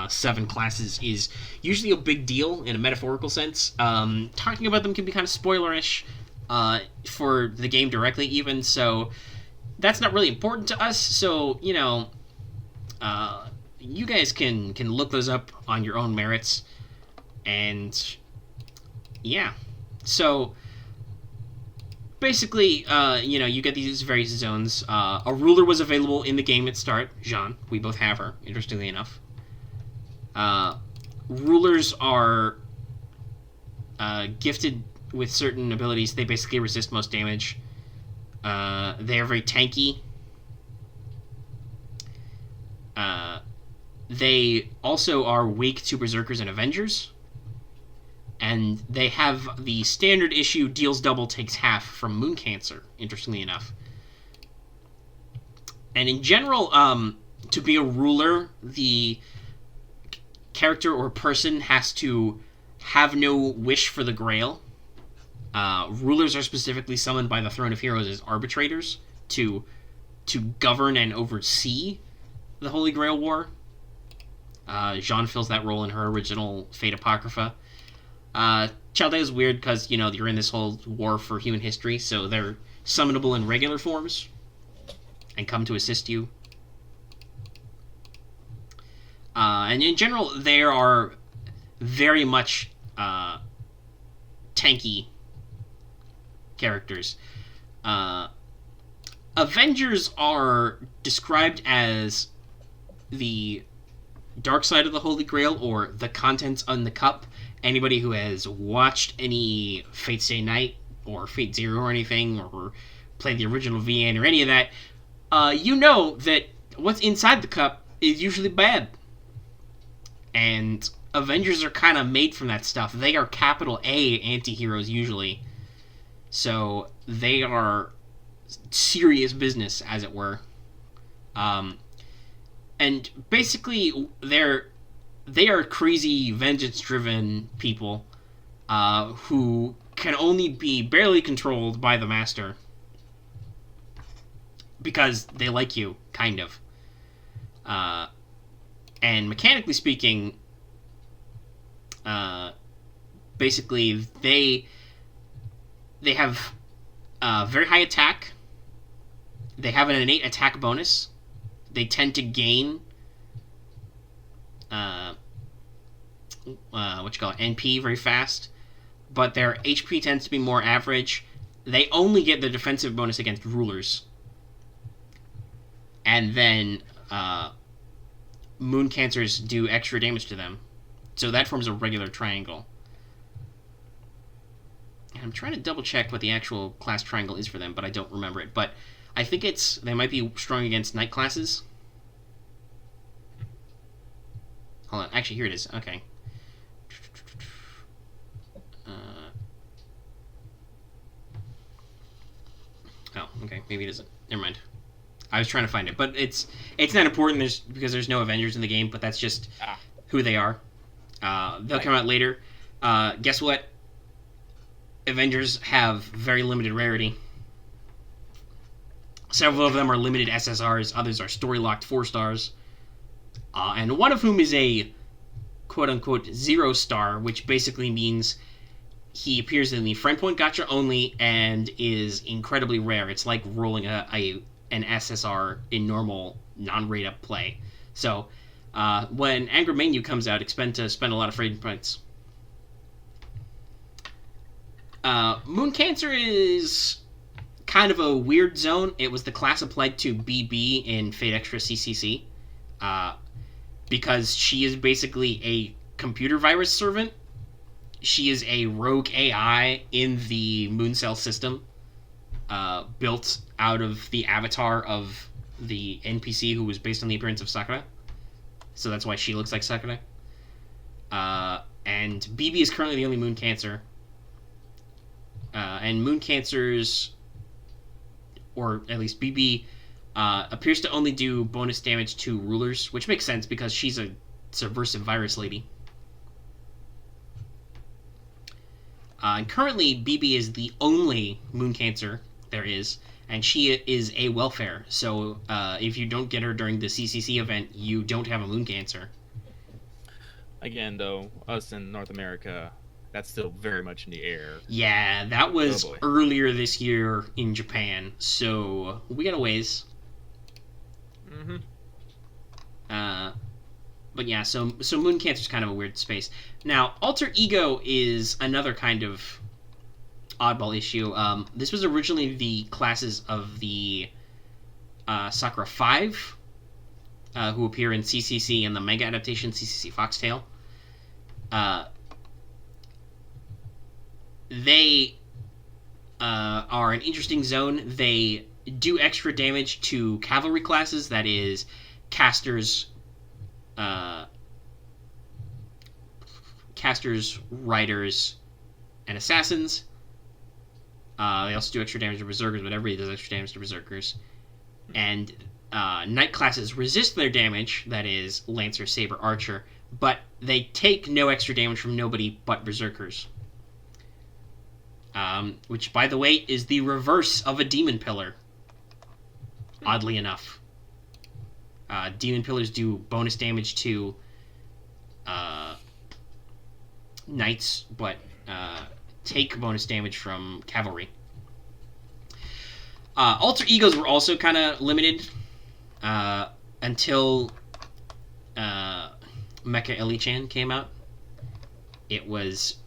7 classes is usually a big deal in a metaphorical sense. Talking about them can be kind of spoilerish for the game directly even, so that's not really important to us. So, you guys can look those up on your own merits. And yeah. So basically, you get these various zones. A ruler was available in the game at start. Jeanne. We both have her, interestingly enough. Rulers are gifted with certain abilities. They basically resist most damage. They are very tanky. They also are weak to Berserkers and Avengers. And they have the standard issue deals double, takes half from Mooncancer, interestingly enough. And in general, to be a ruler, the character or person has to have no wish for the Grail. Rulers are specifically summoned by the Throne of Heroes as arbitrators to govern and oversee the Holy Grail War. Jeanne fills that role in her original Fate Apocrypha. Chaldea is weird because, you're in this whole war for human history, so they're summonable in regular forms and come to assist you. And in general, they are very much tanky characters. Avengers are described as the dark side of the Holy Grail, or the contents on the cup. Anybody who has watched any Fate Stay Night or Fate Zero or anything, or played the original VN or any of that, you know that what's inside the cup is usually bad. And Avengers are kind of made from that stuff. They are capital A anti-heroes usually. So they are serious business, as it were. And basically, they are crazy, vengeance-driven people who can only be barely controlled by the Master because they like you, kind of. And mechanically speaking, basically they have very high attack. They have an innate attack bonus. They tend to gain NP very fast, but their HP tends to be more average. They only get the defensive bonus against rulers. And then moon cancers do extra damage to them. So that forms a regular triangle. And I'm trying to double check what the actual class triangle is for them, but I don't remember it. But I think they might be strong against night classes. Hold on, actually here it is. Okay. Oh, okay, maybe it isn't. Never mind. I was trying to find it, but it's not important because there's no Avengers in the game, but that's just who they are. They'll come out later. Guess what? Avengers have very limited rarity. Several of them are limited SSRs, others are story-locked 4-stars. And one of whom is a quote-unquote 0-star, which basically means he appears in the friend point gacha only and is incredibly rare. It's like rolling an SSR in normal non-rate-up play. So, when Angra Mainyu comes out, expect to spend a lot of friend points. Moon Cancer is kind of a weird zone. It was the class applied to BB in Fate Extra CCC. Because she is basically a computer virus servant. She is a rogue AI in the Moon Cell system, built out of the avatar of the NPC who was based on the appearance of Sakura. So that's why she looks like Sakura. And BB is currently the only Moon Cancer. And Moon Cancers, or at least BB, appears to only do bonus damage to rulers, which makes sense because she's a subversive virus lady. And currently, BB is the only Moon Cancer there is, and she is a welfare. So if you don't get her during the CCC event, you don't have a Moon Cancer. Again, though, us in North America, that's still very much in the air. Yeah, that was earlier this year in Japan, so we got a ways. Mm-hmm. But yeah, so Moon Cancer's kind of a weird space. Now, Alter Ego is another kind of oddball issue. This was originally the classes of the Sakura 5, who appear in CCC and the mega adaptation CCC Foxtail. They are an interesting zone. They do extra damage to cavalry classes, that is, casters, riders, and assassins. They also do extra damage to berserkers, but everybody does extra damage to berserkers. And knight classes resist their damage, that is, lancer, saber, archer, but they take no extra damage from nobody but berserkers. Which, by the way, is the reverse of a demon pillar. Oddly enough. Demon pillars do bonus damage to knights, but take bonus damage from cavalry. Alter Egos were also kind of limited until Mecha Elichan came out. It was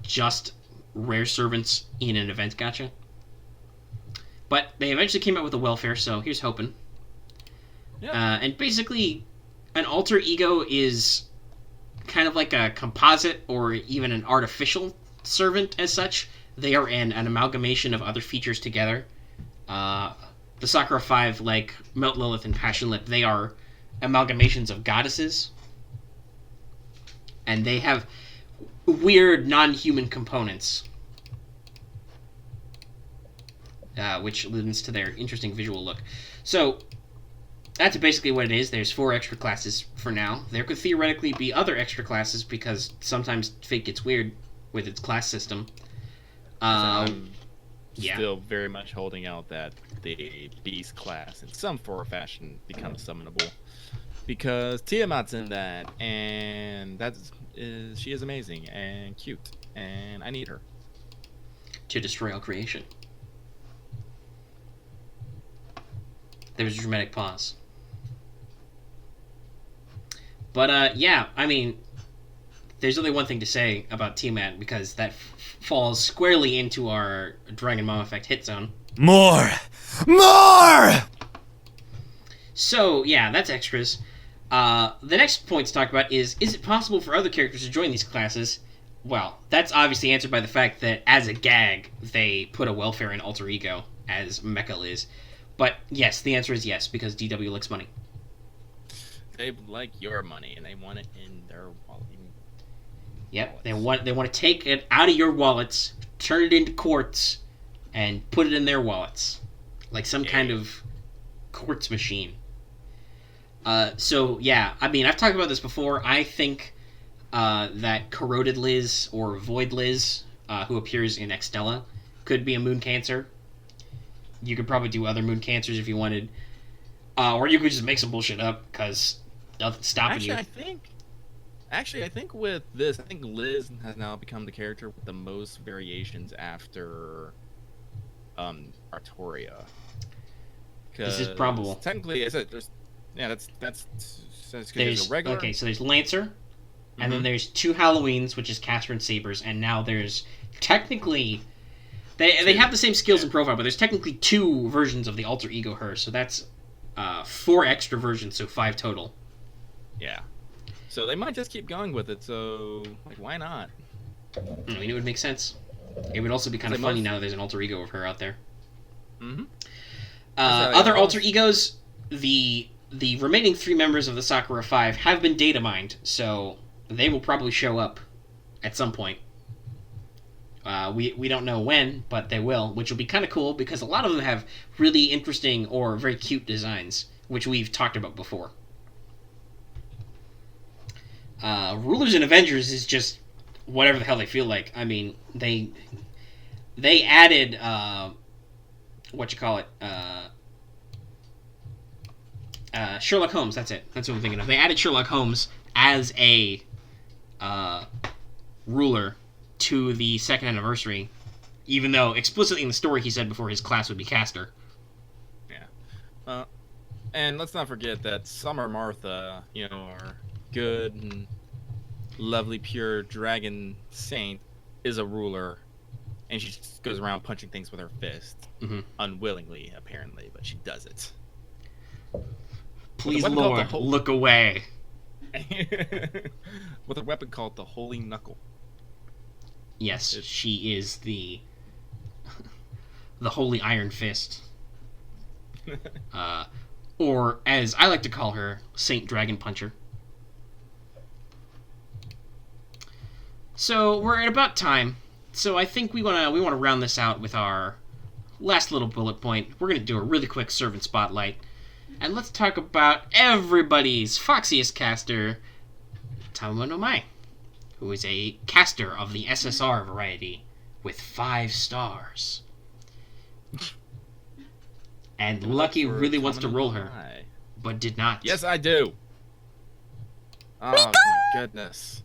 just rare servants in an event gacha. But they eventually came out with a welfare, so here's hoping. Yep. And basically, an alter ego is kind of like a composite or even an artificial servant as such. They are an amalgamation of other features together. The Sakura 5, like Melt Lilith and Passion Lip, they are amalgamations of goddesses. and they have weird non-human components, which lends to their interesting visual look. So that's basically what it is. There's 4 extra classes for now. There could theoretically be other extra classes because sometimes Fate gets weird with its class system. I'm Yeah. still very much holding out that the Beast class in some form or fashion becomes summonable. Because Tiamat's in that, and she is amazing and cute, and I need her. To destroy all creation. There was a dramatic pause. But, yeah, I mean, there's only one thing to say about Tiamat, because that falls squarely into our Dragon Mom Effect hit zone. More! More! So, yeah, that's extras. The next point to talk about is it possible for other characters to join these classes? Well, that's obviously answered by the fact that, as a gag, they put a welfare in Alter Ego, as Mecha Liz. But, yes, the answer is yes, because DW likes money. They like your money, and they want it in their wallet. Yep, they want to take it out of your wallets, turn it into quartz, and put it in their wallets. Like some kind of quartz machine. So, yeah, I mean, I've talked about this before. I think that Corroded Liz or Void Liz, who appears in Extella, could be a Moon Cancer. You could probably do other Moon Cancers if you wanted. Or you could just make some bullshit up, because nothing's stopping you. Actually, I think with this, I think Liz has now become the character with the most variations after Artoria. This is probable. Technically, that's There's a regular. Okay, so there's Lancer, and then there's 2 Halloweens, which is Casper and Sabers, and now there's technically they have the same skills and profile, but there's technically 2 versions of the Alter Ego her, so that's 4 extra versions, so 5 total. Yeah. So they might just keep going with it. So like, why not? I mean, it would make sense. It would also be kind of funny now that there's an Alter Ego of her out there. Mm-hmm. Other Alter Egos, the remaining 3 members of the Sakura 5 have been data mined, so they will probably show up at some point. We don't know when, but they will, which will be kind of cool because a lot of them have really interesting or very cute designs, which we've talked about before. Rulers and Avengers is just whatever the hell they feel like. I mean, they added Sherlock Holmes. That's it. That's what I'm thinking of. They added Sherlock Holmes as a ruler to the 2nd anniversary, even though explicitly in the story he said before his class would be Caster. Yeah. And let's not forget that Summer Martha, our good and lovely, pure dragon saint, is a ruler, and she just goes around punching things with her fist. Unwillingly, apparently, but she does it. Please, Lord, look away. With a weapon called the Holy Knuckle. Yes, she is the Holy Iron Fist. Or, as I like to call her, Saint Dragon Puncher. So, we're at about time. So I think we want to round this out with our last little bullet point. We're going to do a really quick servant spotlight. And let's talk about everybody's foxiest caster, Tamamo no Mae, who is a caster of the SSR variety with 5 stars. And Lucky really wants to roll her, but did not. Yes, I do. Oh, my goodness.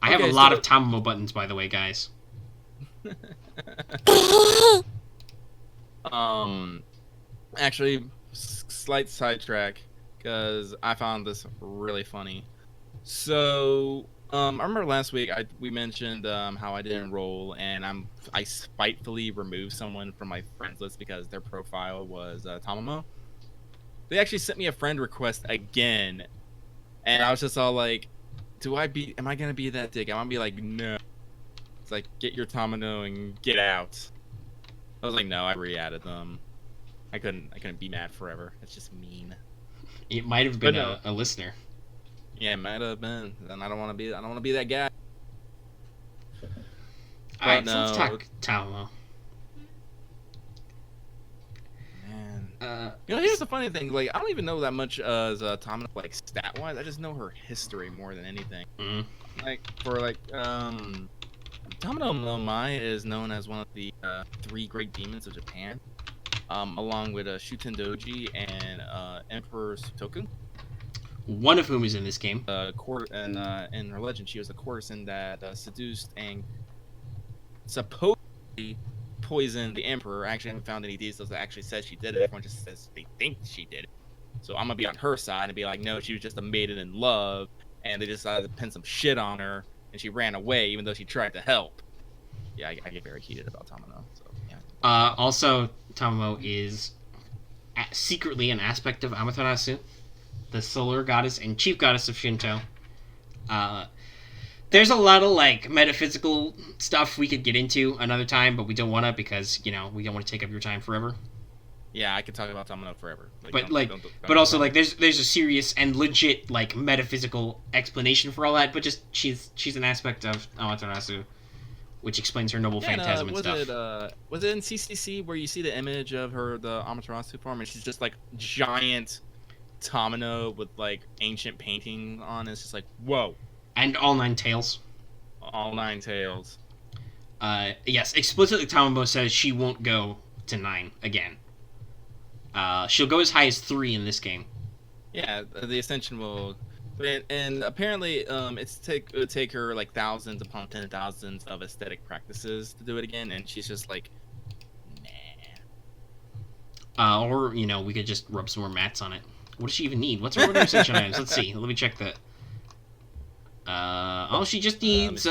I have a lot of Tamamo buttons, by the way, guys. Actually, slight sidetrack, because I found this really funny. So, I remember last week we mentioned how I didn't roll, and I spitefully removed someone from my friends list because their profile was Tamamo. They actually sent me a friend request again, and I was just all like, am I gonna be that dick? I'm gonna be like, no. It's like, get your Tamamo and get out. I was like, no, I re-added them. I couldn't be mad forever. That's just mean. It might have been a listener. Yeah, it might have been. And I don't want to be that guy. Alright, But so let's no. talk Talamo. Man. Here's the funny thing. Like, I don't even know that much as Tomino, like, stat-wise. I just know her history more than anything. Mm. Like, Tomino no Mai is known as one of the 3 great demons of Japan, along with Shuten Doji and Emperor Sutoku. One of whom is in this game. In her legend, she was a courtesan that seduced and supposedly poisoned the emperor. I actually haven't found any details that actually says she did it. Everyone just says they think she did it. So I'm gonna be on her side and be like, no, she was just a maiden in love, and they decided to pin some shit on her, and she ran away even though she tried to help. Yeah, I get very heated about Tomino. So yeah. Also, Tamamo is secretly an aspect of Amaterasu, the solar goddess and chief goddess of Shinto. There's a lot of like metaphysical stuff we could get into another time, but we don't want to because we don't want to take up your time forever. Yeah, I could talk about Tomino forever. But also like there's a serious and legit like metaphysical explanation for all that. But just she's an aspect of Amaterasu, which explains her noble phantasm and stuff. Was it in CCC where you see the image of her, the Amaterasu form, and she's just like giant Tomino with like ancient painting on? It's just like, whoa. And all 9 tails. All 9 tails. Yes, explicitly Tamamo says she won't go to 9 again. She'll go as high as 3 in this game. Yeah, the Ascension will... And apparently, it would take her like thousands upon 10,000s of aesthetic practices to do it again, and she's just like, nah. Or, we could just rub some more mats on it. What does she even need? What's her order of Ascension items? Let's see. Let me check that. She just needs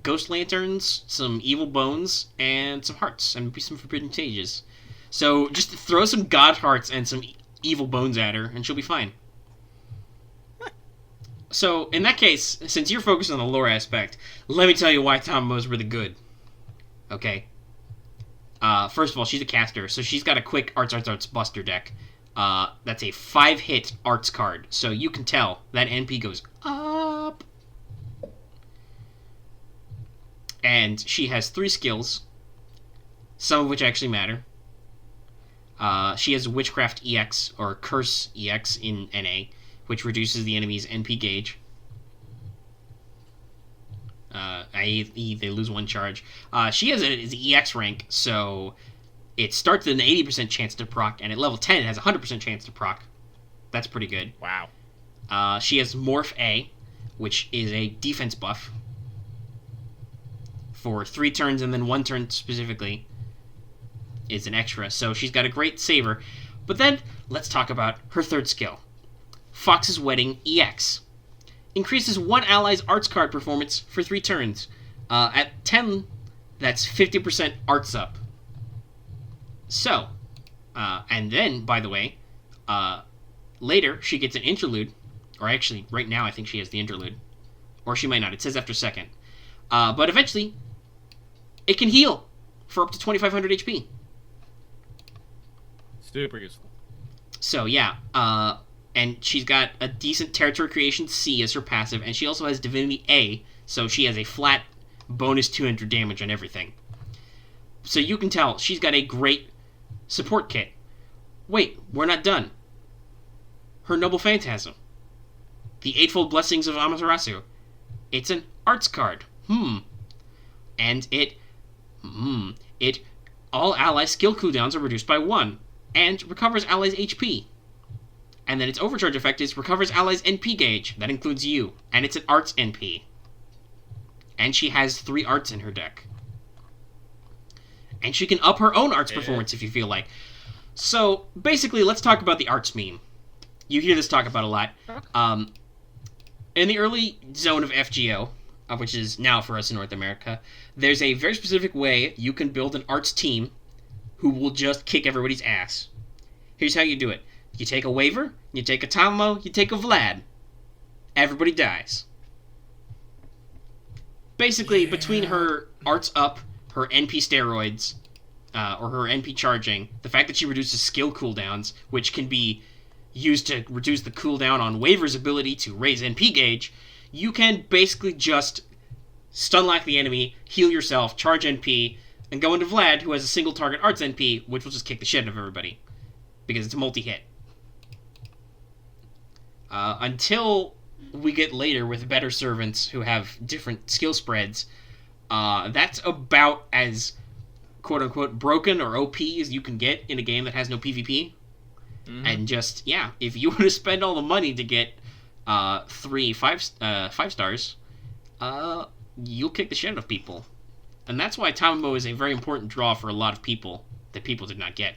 ghost lanterns, some evil bones, and some hearts, and maybe some forbidden sages. So just throw some god hearts and some evil bones at her, and she'll be fine. So in that case, since you're focused on the lore aspect, let me tell you why Tamamo's really good. Okay. First of all, she's a caster, so she's got a quick Arts Buster deck. That's a 5-hit Arts card, so you can tell that NP goes up. And she has 3 skills, some of which actually matter. She has Witchcraft EX, or Curse EX in NA, which reduces the enemy's NP gauge. i.e. they lose 1 charge. She has an EX rank, so it starts with an 80% chance to proc, and at level 10 it has a 100% chance to proc. That's pretty good. Wow. She has Morph A, which is a defense buff for 3 turns, and then 1 turn specifically is an extra. So she's got a great saver. But then, let's talk about her 3rd skill. Fox's Wedding EX. Increases 1 ally's arts card performance for 3 turns. At 10, that's 50% arts up. So, and then, by the way, later she gets an interlude. Or actually, right now I think she has the interlude. Or she might not. It says after 2nd. But eventually, it can heal for up to 2,500 HP. Super useful. So, yeah. And she's got a decent Territory Creation C as her passive, and she also has Divinity A, so she has a flat bonus 200 damage on everything. So you can tell she's got a great support kit. Wait, we're not done. Her Noble Phantasm. The Eightfold Blessings of Amaterasu. It's an arts card. And all ally skill cooldowns are reduced by 1, and recovers allies' HP. And then its overcharge effect is recovers allies' NP gauge. That includes you. And it's an arts NP. And she has 3 arts in her deck. And she can up her own arts performance if you feel like. So, basically, let's talk about the arts meme. You hear this talk about a lot. In the early zone of FGO, which is now for us in North America, there's a very specific way you can build an arts team who will just kick everybody's ass. Here's how you do it. You take a Waver, you take a Tamamo, you take a Vlad. Everybody dies. Basically, between her arts up, her NP steroids, or her NP charging, the fact that she reduces skill cooldowns, which can be used to reduce the cooldown on Waver's ability to raise NP gauge, you can basically just stun lock the enemy, heal yourself, charge NP, and go into Vlad, who has a single target arts NP, which will just kick the shit out of everybody. Because it's a multi-hit. Until we get later with better servants who have different skill spreads, that's about as quote-unquote broken or OP as you can get in a game that has no PvP. Mm-hmm. And just, yeah, if you want to spend all the money to get 3 5 stars, you'll kick the shit out of people. And that's why Tamamo is a very important draw for a lot of people that people did not get.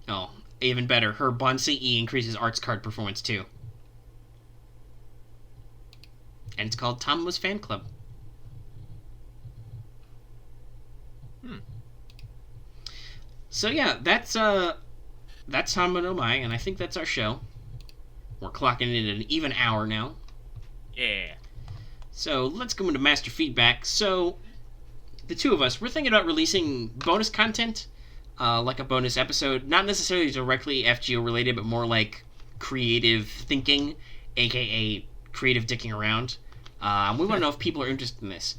Oh, even better, her Bonsai E increases arts card performance too. And it's called Tamamo's Fan Club. So yeah, that's Hanma no Mai, and I think that's our show. We're clocking in at an even hour now. Yeah. So let's go into master feedback. So the two of us, we're thinking about releasing bonus content, like a bonus episode, not necessarily directly FGO related, but more like creative thinking, aka creative dicking around. We want to know if people are interested in this.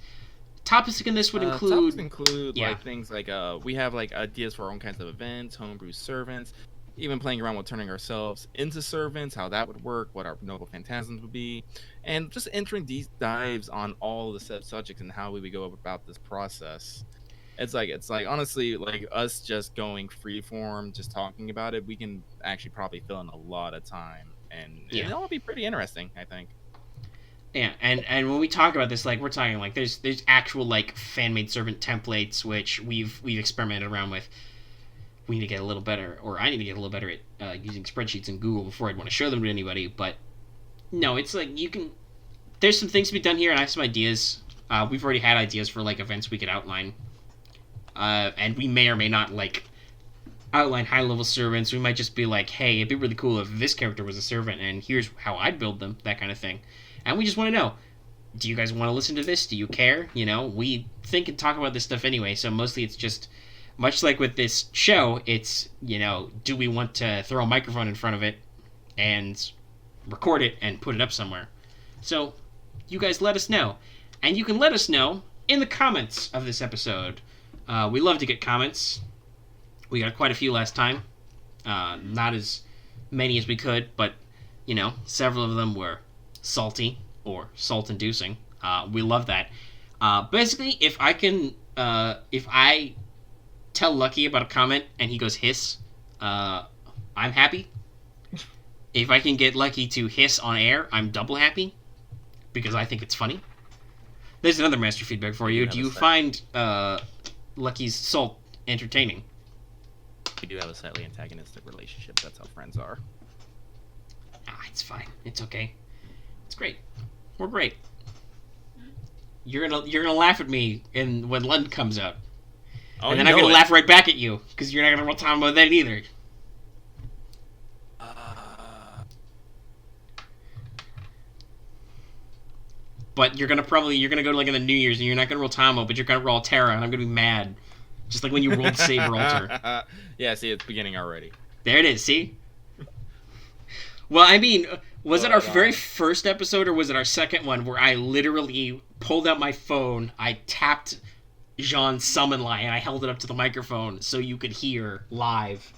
Topics in this would include... like things like, we have like ideas for our own kinds of events, homebrew servants, even playing around with turning ourselves into servants, how that would work, what our noble phantasms would be, and just entering deep dives on all the set subjects and how we would go about this process. It's like honestly, like us just going freeform, just talking about it, we can actually probably fill in a lot of time, and it'll be pretty interesting, I think. Yeah, and when we talk about this, like, we're talking, like, there's actual, like, fan-made servant templates, which we've experimented around with. We need to get a little better, or I need to get a little better at using spreadsheets in Google before I'd want to show them to anybody, but no, it's like, there's some things to be done here, and I have some ideas. We've already had ideas for, like, events we could outline. And we may or may not, like, outline high-level servants. We might just be like, hey, it'd be really cool if this character was a servant, and here's how I'd build them, that kind of thing. And we just want to know, do you guys want to listen to this? Do you care? You know, we think and talk about this stuff anyway, so mostly it's just, much like with this show, it's, you know, do we want to throw a microphone in front of it and record it and put it up somewhere? So, you guys let us know. And you can let us know in the comments of this episode. We love to get comments. We got quite a few last time. Not as many as we could, but, you know, several of them were salty or salt-inducing. We love that. Basically, if I tell Lucky about a comment and he goes hiss, I'm happy. If I can get Lucky to hiss on air, I'm double happy because I think it's funny. There's another master feedback for you. Do you find Lucky's salt entertaining? We do have a slightly antagonistic relationship. That's how friends are. It's fine. It's okay. It's great. We're great. You're gonna laugh at me when London comes out, and then I'm gonna laugh right back at you because you're not gonna roll time about that either. But you're gonna go like in the New Year's and you're not gonna roll Tamo, but you're gonna roll Terra, and I'm gonna be mad, just like when you rolled Saber Altar. Yeah, see, it's beginning already. There it is. See. Well, I mean, was it our very first episode or was it our second one where I literally pulled out my phone, I tapped Jean's summon line, and I held it up to the microphone so you could hear live?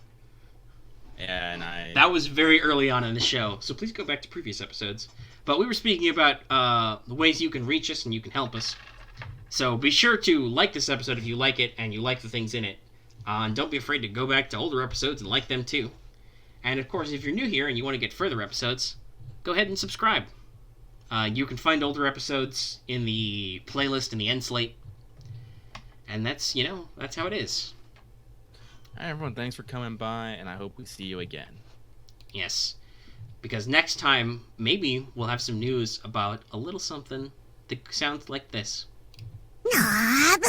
Yeah, and that was very early on in the show, so please go back to previous episodes. But we were speaking about the ways you can reach us and you can help us. So be sure to like this episode if you like it and you like the things in it. And don't be afraid to go back to older episodes and like them too. And of course, if you're new here and you want to get further episodes, go ahead and subscribe. You can find older episodes in the playlist in the end slate. And that's how it is. Hi everyone, thanks for coming by, and I hope we see you again. Yes. Because next time, maybe we'll have some news about a little something that sounds like this. Nabu!